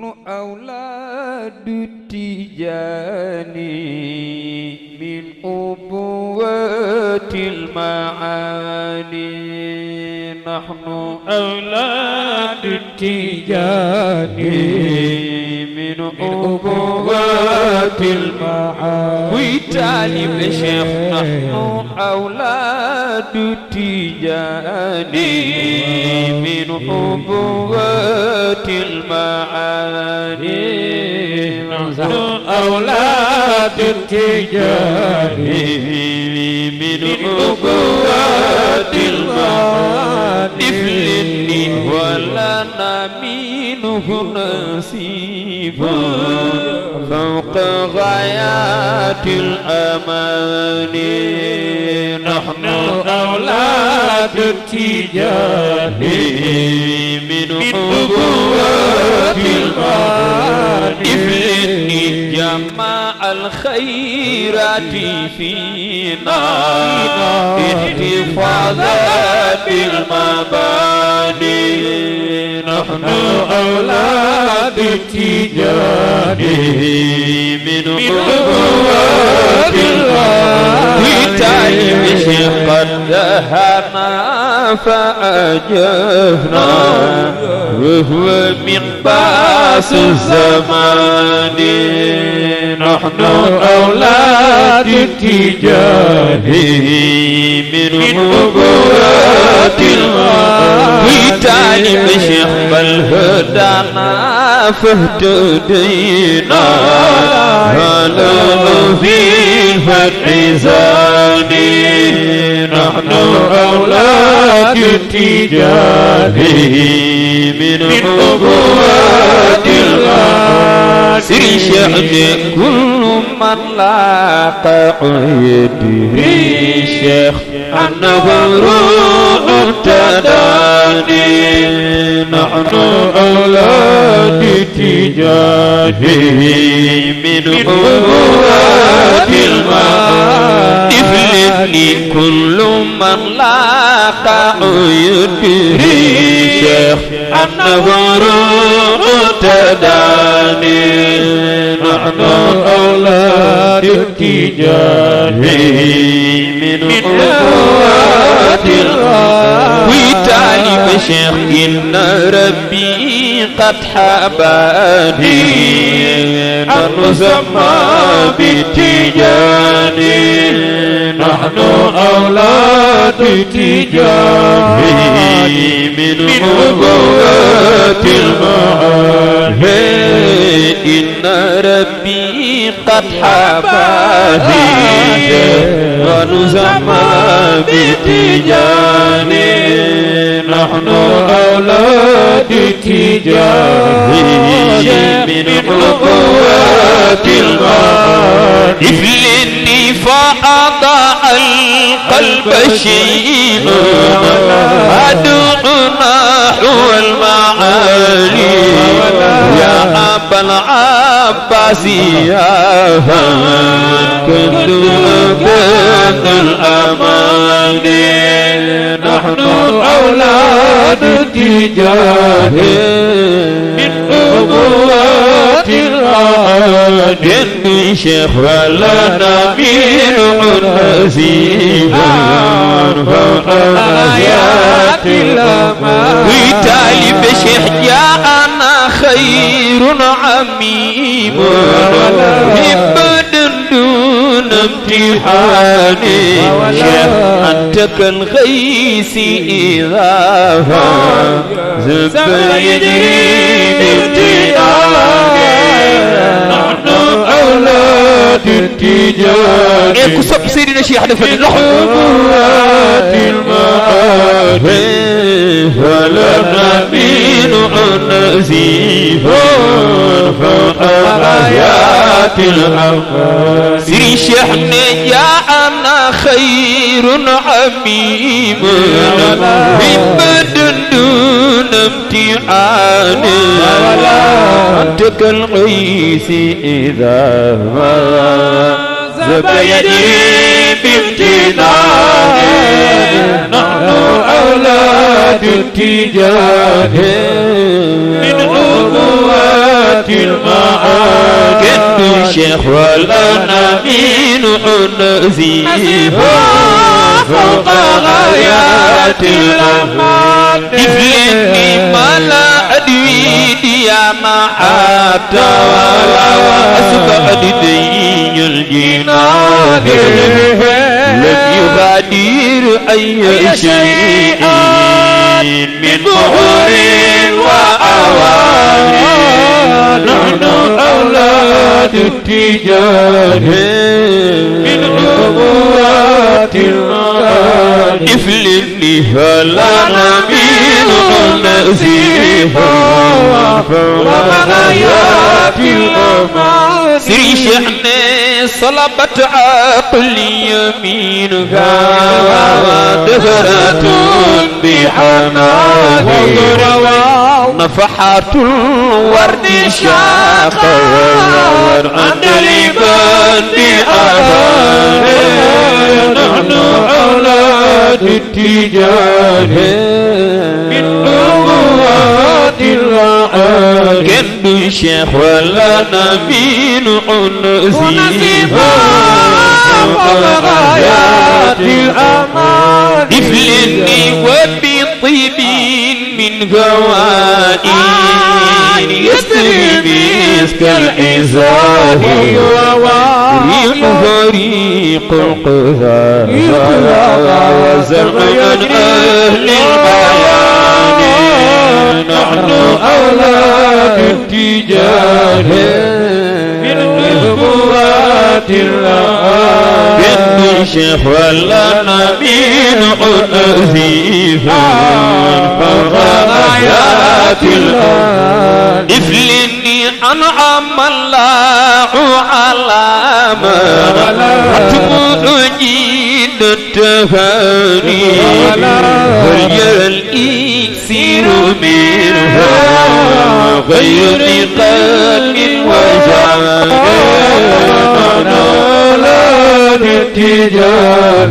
أولاد التجاني من أبوات المعاني نحن أولاد التجاني من أبوات المعاني ويتالي بشيخ نحن أولاد التجاني من أبوات المعاني نحن أولاد التجاني من أبوات المعاني نفلني ولنا منه نصيب فوق غايات الأماني نحن أولاد التجاني من أبوات المعاني نفلني جمع الخيرات فينا احتفاظات المباني نحن أولاد التجاني من أبوات المعاني تعلم شيخ قد دهنا فأجهنا وهو مقباس الزمان نحن أولاد التجاني من أبوات المعاني تعلم شيخ بل هدانا فاهتدينا هلا في الفتح زاني نحن أولاد التجاني من أبوات المعاني سري شهد كل من لاقى عيده شيخ أنه روح التداني نحن أولاد التجاني من أبوات المعاني نفلني كل من لاقى عيده شيخ أنه روح التداني نحن أولاد التجاني من أبوات المعاني ويتالي بشيخ إن ربي قد حباني أن نسمى بالتجاني نحن أولاد التجاني من أبوات المعاني إن ربي قد حباني ونسمى بالتجاني نحن أولاد التجاني من أبوات المعاني نفلني فأضاء القلب شيء أدعنا نحو المعالي يا أبا العباس يا كل بين الأماني نحن أولاد التجاني من أبوات المعاني شيخ ولنا من نزيد فوق آيات الأمان ويتالي بشيخ جاءنا خير عميم هبة دون امتحان شيخ أنت كالغيث إذا زب يجري نحن أولاد التجاني إيه كسب سيدنا شيخ حدث أبوات المعاني فلنا من نزيف فوق آيات الأمان سري شحن جاءنا خير عميم من دون امتحان أنت كالغيث إذا ما زبيدي بامتنان نحن أولاد التجان من أبوات المعاد كن الشيخ والأنامين نزيف فوق غايات الأمان إفلني ملا أدويد يا معاتا وأسبق دين الجنان لم يغادر أي شيء من بحور وأواني نحن أولاد التجان من أبوات المعاد إفلني فالأنامين نزيف فوق غايات الأمان سري شحني صلبت عقل يمينها دهرة بحنان نفحات الورد شاقا عند لبان بأمان نحن أولاد التجان من أبوات المعاد كن الشيخ والأنامين نزيفا فوق غايات الأمان إفلني وبطيب من فوائد يستري مسك الحزاب ريح فريق القذار وزرع أهل البيان نحن أولاد التجان من أبوات الأمان كن الشيخ والأنامين نزيفا فوق غايات الأمان إفلني أنعم الله على ما أتمنى التهاني ويرى الإكسير منها غير قلب وجان أولاد التجان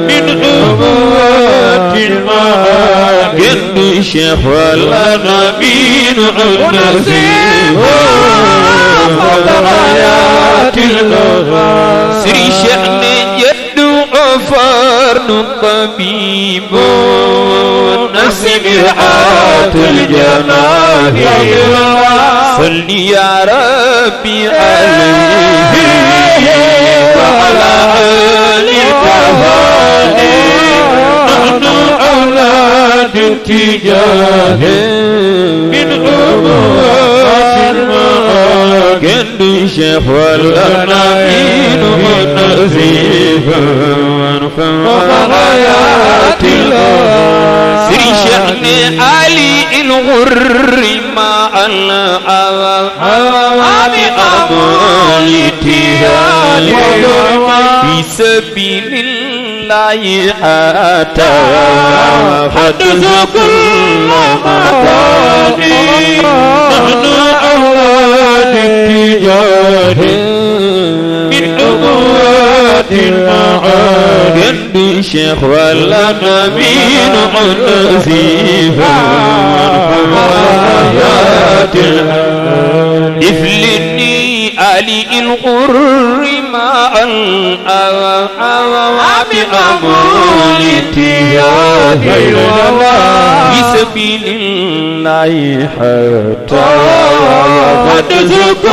من أبوات المعاد كن الشيخ والأنامين نزيفا فوق غايات الأمان سري شأن جد غفار طبيب نفس مرعاة الجماهير صل يا ربي عليه وعلى آل طهاره نحن أولاد التجان من أبوات المعاد كن الشيخ والأنامين نزيفا فوق غايات الأمان سري شأن علي الغر مع العوام أمال تهالي في سبيل الله حتى حدث كل مكان نحن أولاد التجان من أبوات المعاد كن الشيخ والأنامين نزيفا غايات الأمان إفلني علي الغر مع الأوعام أمول تهالي في سبيل الله حتى حدث كل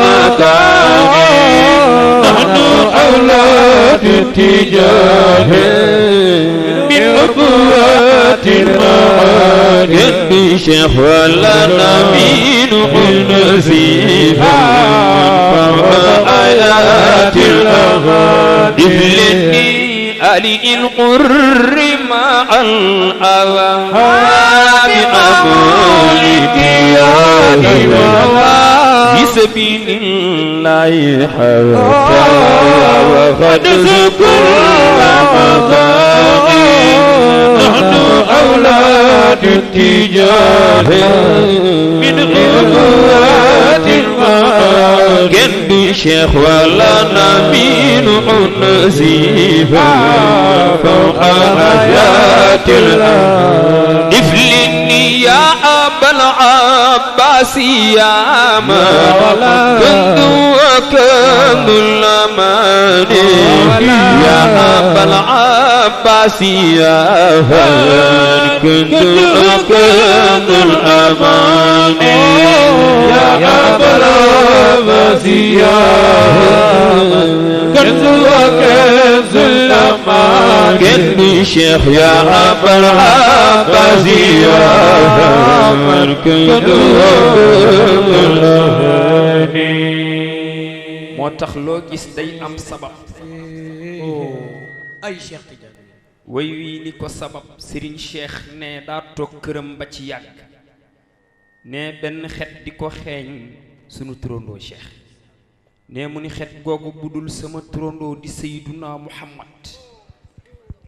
مكان نحن أولاد التجان من أبوات المعاد كن الشيخ والأنامين نزيفا فوق آيات الأغاني إفلني علي القر مع الأوهام أمول دياني في سبيل الله حتى وقد ذكر مقامي نحن أولاد التجان من أبوات المعاد كن شيخ ولا نمين نزيفا فوق حياة الأرض افلني يا أبا العباس يا ما كنت وكنت الأمان يا أبا العباس يا من كنت وكنت الأمان يا أبا العباس يا كنت وكنت الأمان كنت شيخ يا أبا العباس يا من كنت وكنت الأمان moo tax loo gis day am sabab ay Cheikh Tidiane way wii li ko sabab Serigne Cheikh ne daa toog këram ba ci yàgg ne benn xet di ko xeeñ sunu turandoo Cheikh ne mu ni xet googu budul sama turandoo di Seyduna Muhammad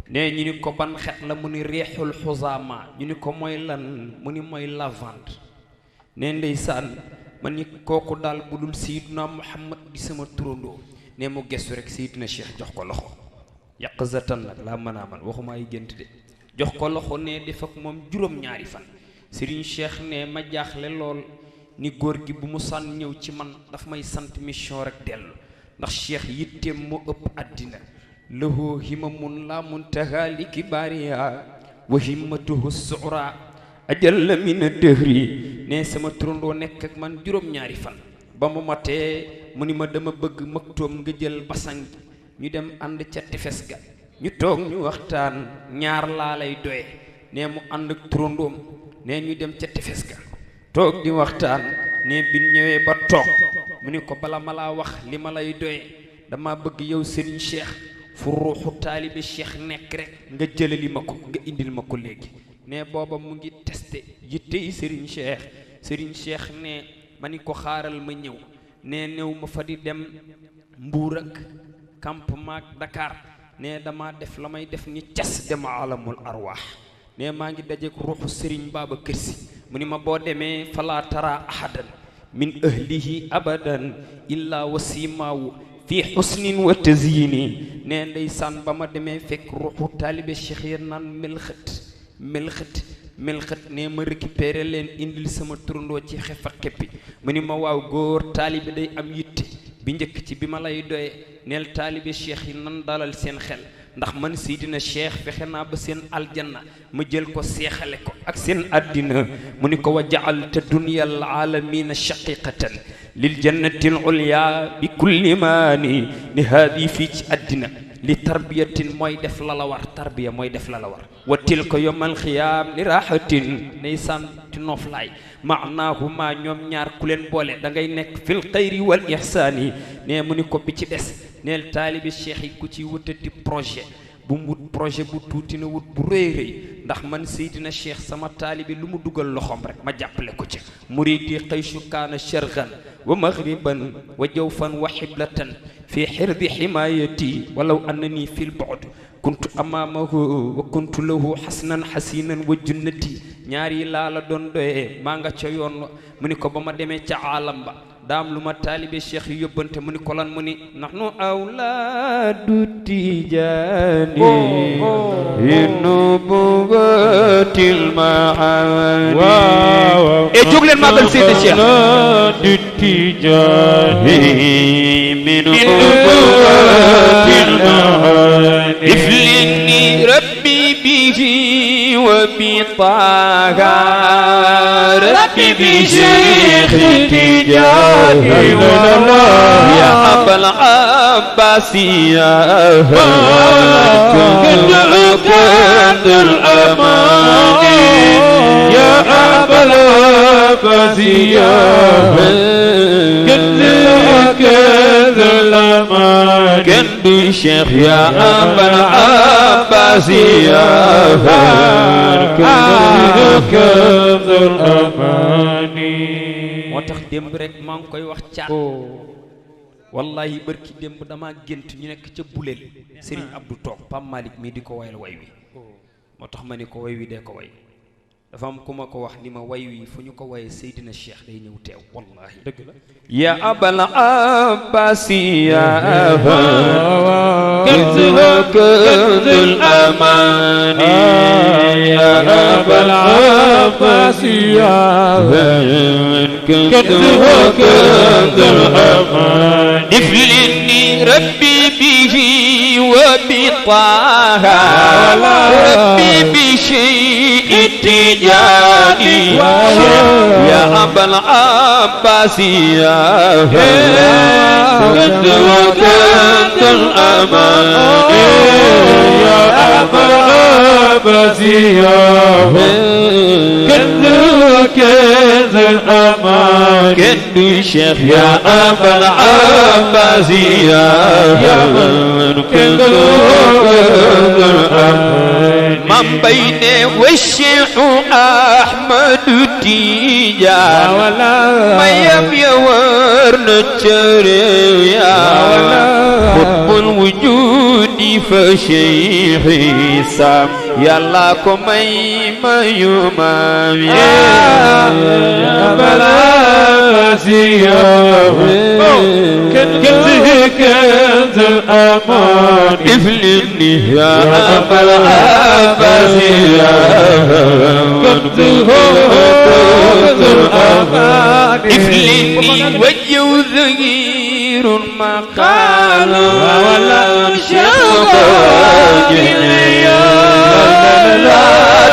ne ñu ni ko ban xet la mu ni riixul xuzaama ñu ni ko mooy lan mu ni mooy lavande ne ndeysaan man ni kooku daal budul Seyduna Muhammad di sama turandoo ne mu gestu rek Seydina Cheikh jox ko loxo yàq zatan nag laa mën a man waxuma ay gént de jox ko loxo ne def ak moom juróom-ñaari fan Serigne Cheikh ne ma jaaxle lool ni góor gi bu mu sànn ñëw ci man daf may sant mission rek dellu ndax Cheikh yitteem moo ëpp àddina lahu himamun la muntaha li kibaariya wa himmatuhu suura ajalla min ad-dahri ne sama turandoo nekk ak man juróom-ñaari fan ba mu matee mu ni ma dama bëgg maktoom nga jël basang ñu dem ànd ca tefes ga ñu toog ñu waxtaan ñaar laa lay doye ne mu ànd ak turandoom ne ñu dem ca tefes ga toog di waxtaan ne bi ñëwee ba toog mu ni ko bala ma laa wax li ma lay doye dama bëgg yow Serigne Cheikh fu ruuxu taalibe Cheikh nekk rek nga jëlali ma ko nga indil ma ko léegi ne booba mu ngi testé yitte yi Serigne Cheikh ne ma ni ko xaaral ma ñëw ne néew ma fa di dem Mbuur ak campement Dakar ne dama def la may def ni cas dem alamul arwaax ne maa ngi dajeek ruuxu Serigne Babacar Sy mu ni ma boo demee fala tara ahadan min ahlihi abadan illa wasimaawu fi xusnin wa tazyini ne ndeysaan ba ma demee fekk ruuxu taalibe Cheikh ya naan melxët ne ma récupéré leen indil sama turandoo ci xef ak xeppi mu ni ma waaw góor taalibe day am yitte bi njëkk ci bi ma lay doye neel taalibe Cheikh yi nan dalal seen xel ndax man Seydina Cheikh fexe naa ba seen aljanna ma jël ko seexale ko ak seen àddina mu ni ko wa ja'alta dunyal aalamiina shaqiqatan lil jannatil ulya bi kulli maani ni haadi fii ci àddina li tarbiyatin mooy def la la war tarbiya mooy def la la war wa tilka yawmal xiyaam li raaxatin ndeysaan ci nooflaay maanaahuma ñoom ñaar ku leen boole da ngay nekk fil xayri wal ihsaani ne mu ni ko bi ci des neel taalibi Cheikh yi ku ci wutati projet bu mu wut projet bu tuuti na wut bu rëy rëy ndax man Seydina Cheikh sama taalibi lu mu dugal loxoom rek ma jàppale ko ci muridi xaysu kaana sharqan wa maghriban wa jawfan wa xiblatan fi xirdi ximaayati walaw annani fil bu'd kuntu amaamahu wa kuntu lahu xasnan xasinan wa junnati ñaar yi laa la doon doyee maa nga ca yoon mu ni ko ba ma demee ca aalam ba daam lu ma taalibe Cheikh yi yóbbante mu ni ko lan mu ni nahnu awlaadu tijaani nubuwatil maani waaw e jóg leen màggal Seydina Cheikh awlaadu tijaani min nubuwatil maani iflini rabbi bihi wa bi taaha rabbi bi Cheikh Tijaani ya Abal Abbaas ya kanzul amaani ya Abal Abbaas ya kanzul amaani kandu Cheikh ya Abal Abbaas ya kanzul amaani moo tax démb rek maa ngi koy wax caat wallahi barki démb dama gént ñu nekk ca buleel Serigne Abdou toog Pam Malick mii di ko wayal way wi moo tax ma ni ko way wi dee ko way dafa am ku ma ko wax ni ma way wi fu ñu ko waye Seydina Cheikh day ñëw teew wallahi dëgg la ya abal abbasi ya كنز الأماني يا أبا العباس يا كنز الأماني افلني ربي به وبطه ربي بشيء تجاني يا أبا العباس يا كنز الأماني يا أبا العباس يا كنز الأماني كنز الشيخ يا أبا العباس يا كنز الأماني من بين والشيخ أحمد التيجان ما يبي ورنتشريا خطب الوجود فشيخي سام يلا كمي ما يمام يا بلاسيا كنز الأمان افلني يا بلاسيا كنز الأمان افلني وجه ذغير مقال ولا شيخ لا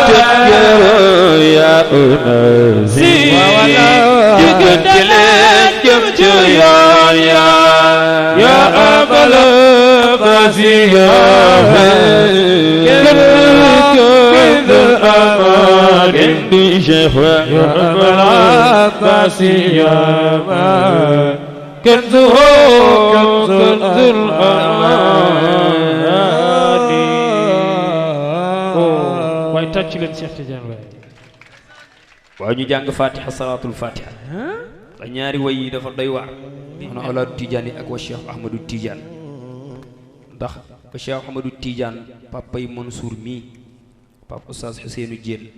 تذكر يا أناسي جبت يا أبا العباس يا كنز الأمان كنز شيخ يا أبا العباس يا كنز الأمان waaye tàcc leen Cheikh Tidiane waay waaw ñu jàng fatiha salaatul fatiha da ñaari way yi dafa doy waar xanaa awlaadu Tidiane yi ak wa Cheikh Ahmadou Tidiane ndax ba Cheikh Ahmadou Tidiane papa yi Mansour mii papa Oustaz Ousseynou Diène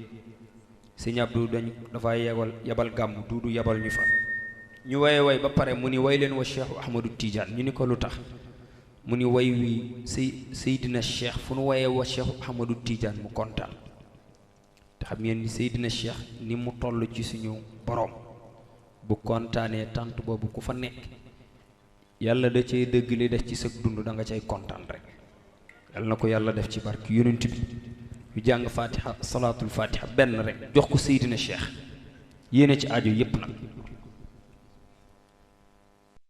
sëñ Abdou dafa yabal gàmm duudu yabal ñu fa ñu waye way ba pare mu ni way leen wa Cheikh Ahmadou Tidiane ñu ni ko lu tax mu ni way wi Seydina Cheikh fu nu waye wa Cheikh Ahmadou Tidiane mu kontaan te xam ngeen ni Seydina Cheikh ni mu toll ci suñu borom bu kontaanee tant boobu ku fa nekk yàlla da cay dëgg li def ci sa dund da nga cay kontaan rek yàlla na ko yàlla def ci barke yonent bi yu jàng fatiha salaatul fatiha benn rek jox ko Seydina Cheikh yéene ci aajo yépp nag